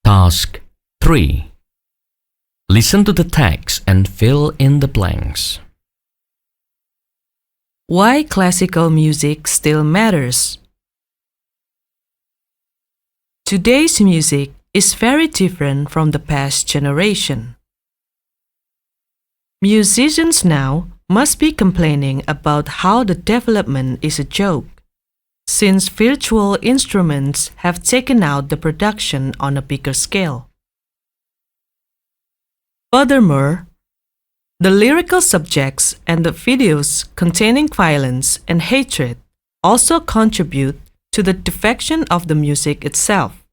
Task 3. Listen to the text and fill in the blanks. Why classical music still matters. Today's music is very different from the past generation. Musicians now must be complaining about how the development is a joke, since virtual instruments have taken out the production on a bigger scale. Furthermore, the lyrical subjects and the videos containing violence and hatred also contribute to the defection of the music itself.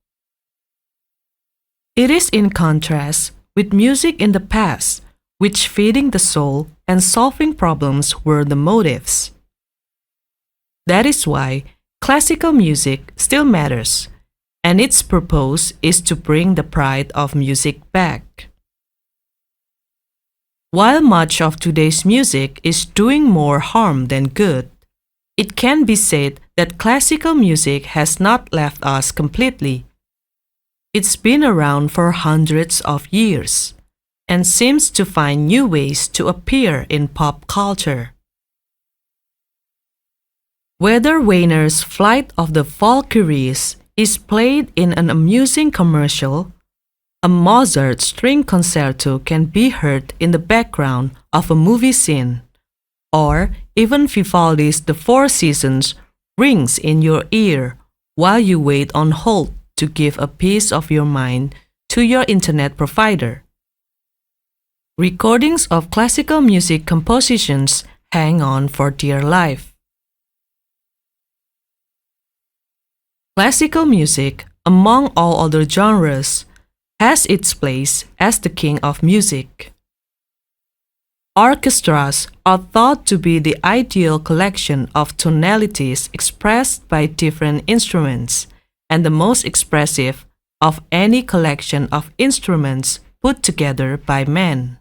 It is in contrast with music in the past, which feeding the soul and solving problems were the motives. That is why classical music still matters, and its purpose is to bring the pride of music back. While much of today's music is doing more harm than good, it can be said that classical music has not left us completely. It's been around for hundreds of years and seems to find new ways to appear in pop culture. Whether Wagner's Flight of the Valkyries is played in an amusing commercial, a Mozart string concerto can be heard in the background of a movie scene, or even Vivaldi's The Four Seasons rings in your ear while you wait on hold to give a piece of your mind to your internet provider. Recordings of classical music compositions hang on for dear life. Classical music, among all other genres, has its place as the king of music. Orchestras are thought to be the ideal collection of tonalities expressed by different instruments, and the most expressive of any collection of instruments put together by man.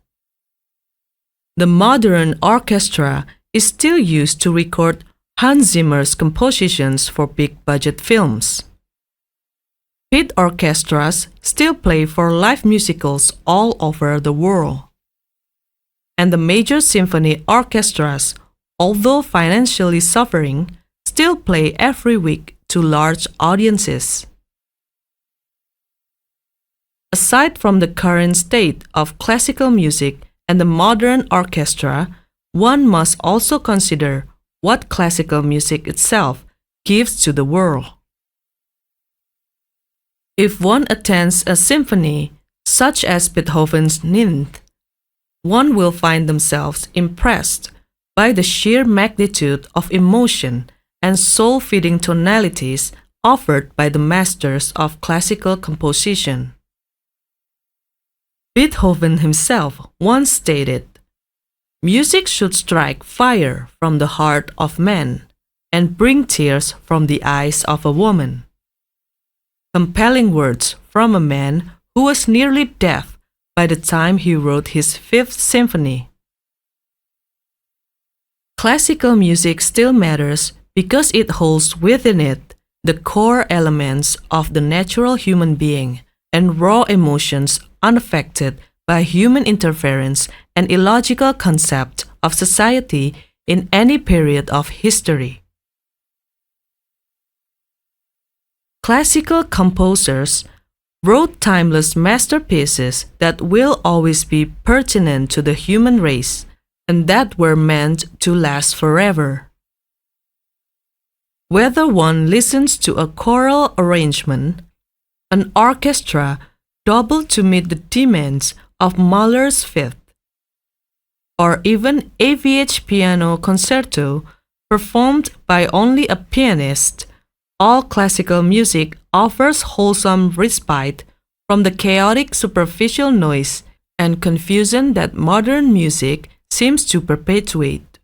The modern orchestra is still used to record Hans Zimmer's compositions for big-budget films. Pit orchestras still play for live musicals all over the world. And the major symphony orchestras, although financially suffering, still play every week to large audiences. Aside from the current state of classical music and the modern orchestra, one must also consider what classical music itself gives to the world. If one attends a symphony, such as Beethoven's Ninth, one will find themselves impressed by the sheer magnitude of emotion and soul-feeding tonalities offered by the masters of classical composition. Beethoven himself once stated, "Music should strike fire from the heart of man and bring tears from the eyes of a woman." Compelling words from a man who was nearly deaf by the time he wrote his Fifth Symphony. Classical music still matters because it holds within it the core elements of the natural human being and raw emotions unaffected by human interference and illogical concept of society in any period of history. Classical composers wrote timeless masterpieces that will always be pertinent to the human race and that were meant to last forever. Whether one listens to a choral arrangement, an orchestra doubled to meet the demands of Mahler's Fifth, or even AVH piano concerto performed by only a pianist, all classical music offers wholesome respite from the chaotic superficial noise and confusion that modern music seems to perpetuate.